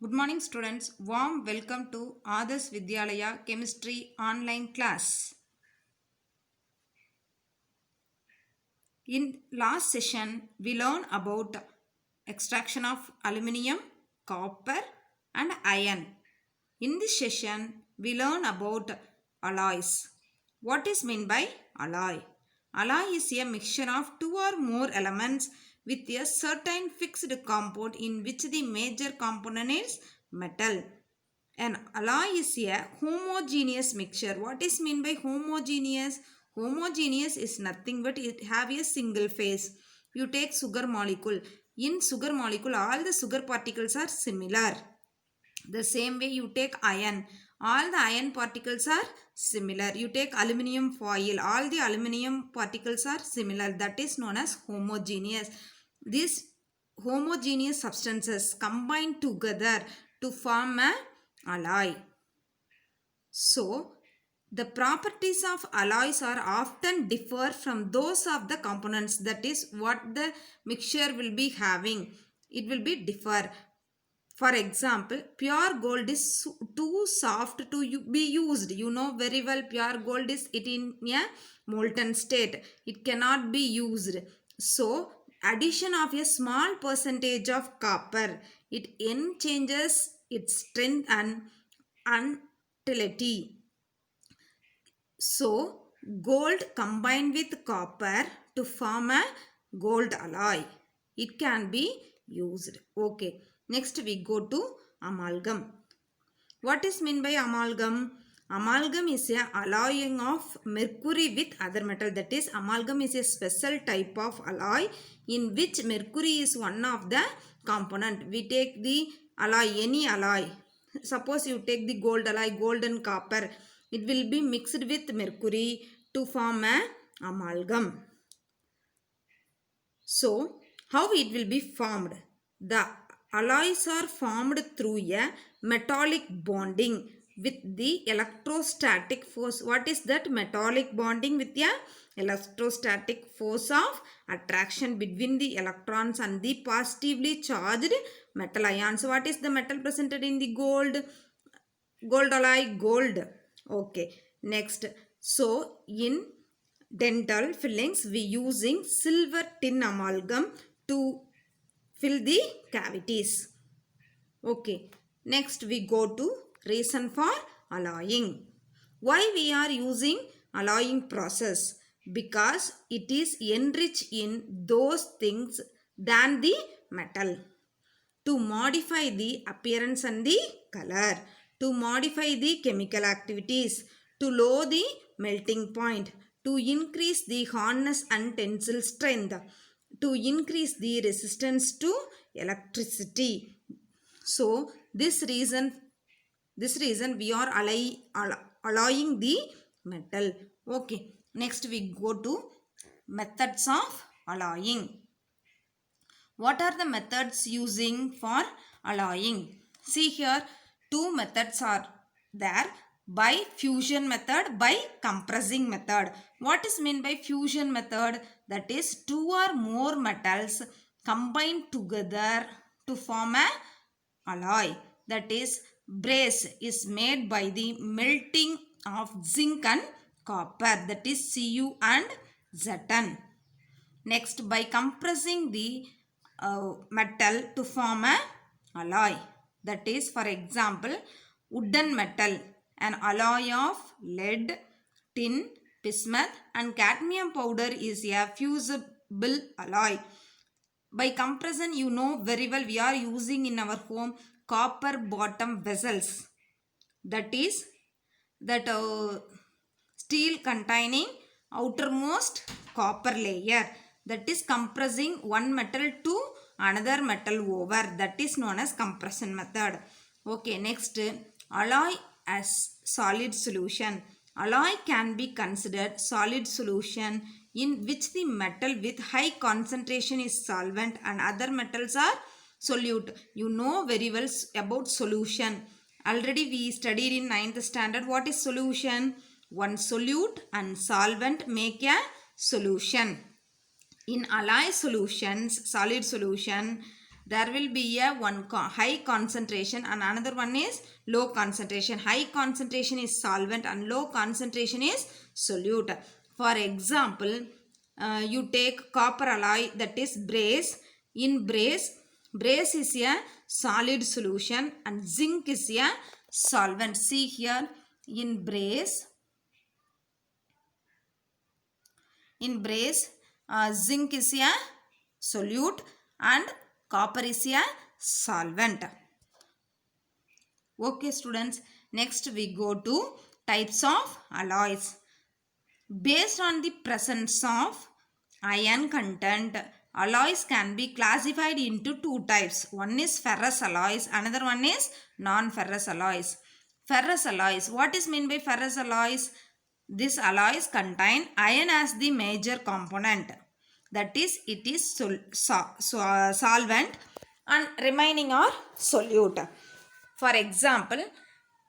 Good morning, students. Warm welcome to Adarsh Vidyalaya Chemistry online class. In last session, we learned about extraction of aluminium, copper, and iron. In this session, we learn about alloys. What is meant by alloy? Alloy is a mixture of two or more elements with a certain fixed compound in which the major component is metal. An alloy is a homogeneous mixture. What is meant by homogeneous? Homogeneous is nothing but it have a single phase. You take sugar molecule. In sugar molecule, all the sugar particles are similar. The same way you take iron. All the iron particles are similar. You take aluminium foil. All the aluminium particles are similar. That is known as homogeneous. These homogeneous substances combine together to form a alloy. So, the properties of alloys are often differ from those of the components. That is what the mixture will be having. It will be differ. For example, pure gold is too soft to be used. You know very well pure gold is it in a molten state. It cannot be used. So, addition of a small percentage of copper, it changes its strength and utility. So, gold combined with copper to form a gold alloy. It can be used. Okay. Next we go to amalgam. What is meant by amalgam? Amalgam is a alloying of mercury with other metal. That is, amalgam is a special type of alloy in which mercury is one of the component. We take the alloy, any alloy. Suppose you take the gold alloy, gold and copper. It will be mixed with mercury to form a amalgam. So, how it will be formed? The alloys are formed through a metallic bonding with the electrostatic force. What is that? Metallic bonding with a electrostatic force of attraction between the electrons and the positively charged metal ions. What is the metal presented in the gold? Gold alloy, gold. Okay. Next. So, in dental fillings, we using silver tin amalgam to fill the cavities. Okay. Next we go to reason for alloying. Why we are using alloying process? Because it is enriched in those things than the metal. To modify the appearance and the color. To modify the chemical activities. To lower the melting point. To increase the hardness and tensile strength. To increase the resistance to electricity. So this reason we are alloying the metal. Okay. Next we go to methods of alloying. What are the methods using for alloying? See here, two methods are there. By fusion method, by compressing method. What is meant by fusion method? That is two or more metals combined together to form a alloy. That is brass is made by the melting of zinc and copper. That is Cu and Zn. Next, by compressing the metal to form a alloy. That is, for example, wooden metal, an alloy of lead, tin, bismuth and cadmium powder is a fusible alloy. By compression, you know very well we are using in our home copper bottom vessels. That is, that steel containing outermost copper layer. That is compressing one metal to another metal over. That is known as compression method. Okay, next, alloy as solid solution. Alloy can be considered solid solution in which the metal with high concentration is solvent and other metals are solute. You know very well about solution. Already we studied in 9th standard. What is solution? One solute and solvent make a solution. In alloy solutions, solid solution, there will be a high concentration and another one is low concentration. High concentration is solvent and low concentration is solute. For example, you take copper alloy, that is brass. In brass is a solid solution and zinc is a solvent. See here, in brass, zinc is a solute and copper is a solvent. Okay students, next we go to types of alloys. Based on the presence of iron content, alloys can be classified into two types. One is ferrous alloys, another one is non-ferrous alloys. Ferrous alloys, what is meant by ferrous alloys? These alloys contain iron as the major component. That is, it is solvent and remaining are solute. For example,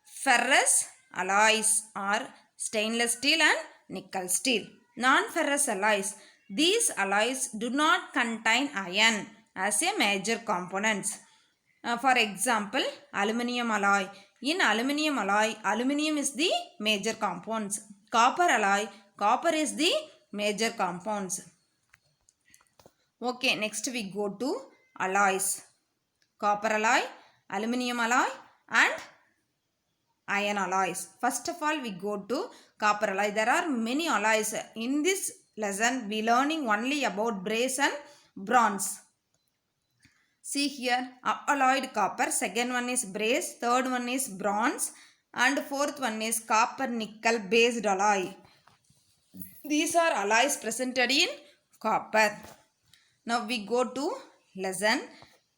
ferrous alloys are stainless steel and nickel steel. Non-ferrous alloys, these alloys do not contain iron as a major component. For example, aluminium alloy. In aluminium alloy, aluminium is the major compounds. Copper alloy, copper is the major compounds. Okay, next we go to alloys. Copper alloy, aluminium alloy and iron alloys. First of all, we go to copper alloy. There are many alloys. In this lesson, we learning only about brass and bronze. See here, alloyed copper. Second one is brass. Third one is bronze. And fourth one is copper nickel based alloy. These are alloys presented in copper. Now we go to lesson.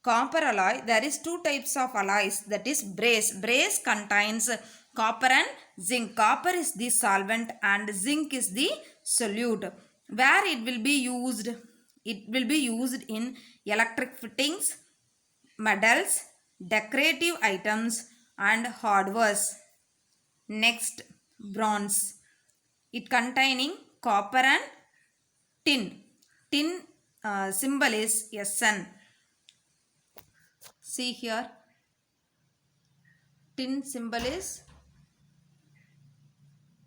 Copper alloy, there is two types of alloys, that is brass. Brass contains copper and zinc. Copper is the solvent and zinc is the solute. Where it will be used? It will be used in electric fittings, metals, decorative items and hardwares. Next, bronze. It containing copper and tin. Tin symbol is SN. See here, tin symbol is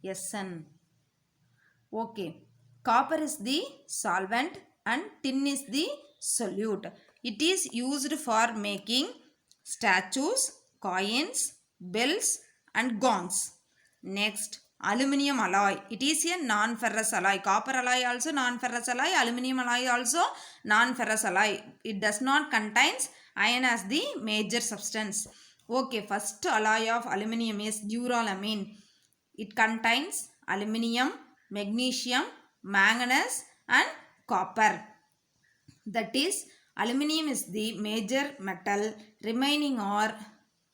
SN. Okay, copper is the solvent and tin is the solute. It is used for making statues, coins, bells and gongs. Next, aluminium alloy. It is a non-ferrous alloy. Copper alloy also non-ferrous alloy. Aluminium alloy also non-ferrous alloy. It does not contain iron as the major substance. Okay, first alloy of aluminium is duralumin. It contains aluminium, magnesium, manganese and copper. That is, aluminium is the major metal, remaining are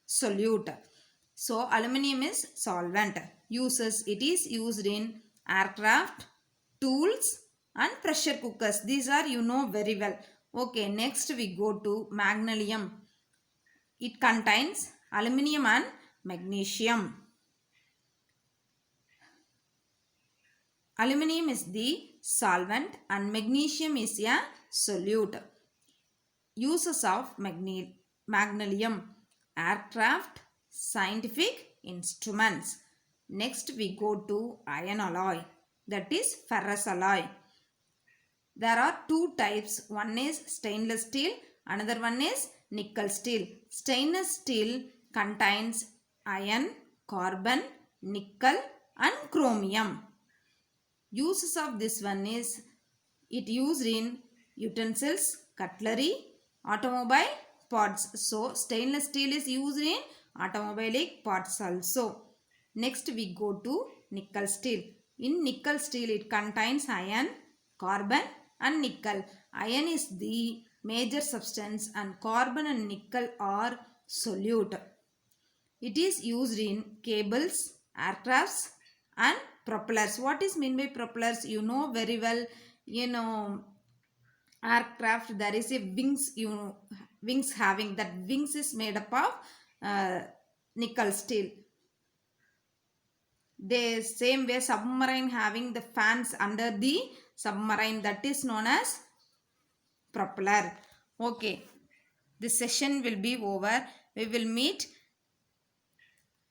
solute. So, aluminium is solvent. Uses, it is used in aircraft, tools and pressure cookers. These are you know very well. Okay, next we go to magnesium. It contains aluminium and magnesium. Aluminium is the solvent and magnesium is a solute. Uses of magnesium: aircraft, scientific instruments. Next we go to iron alloy, that is ferrous alloy. There are two types. One is stainless steel, another one is nickel steel. Stainless steel contains iron, carbon, nickel and chromium. Uses of this one is, it used in utensils, cutlery, automobile parts. So stainless steel is used in automobilic parts also. Next we go to nickel steel. In nickel steel it contains iron, carbon and nickel. Iron is the major substance and carbon and nickel are solute. It is used in cables, aircrafts and propellers. What is meant by propellers? You know very well. You know, aircraft, there is a wings, wings having, that wings is made up of nickel steel. The same way submarine having the fans under the submarine, that is known as propeller. Okay, this session will be over. We will meet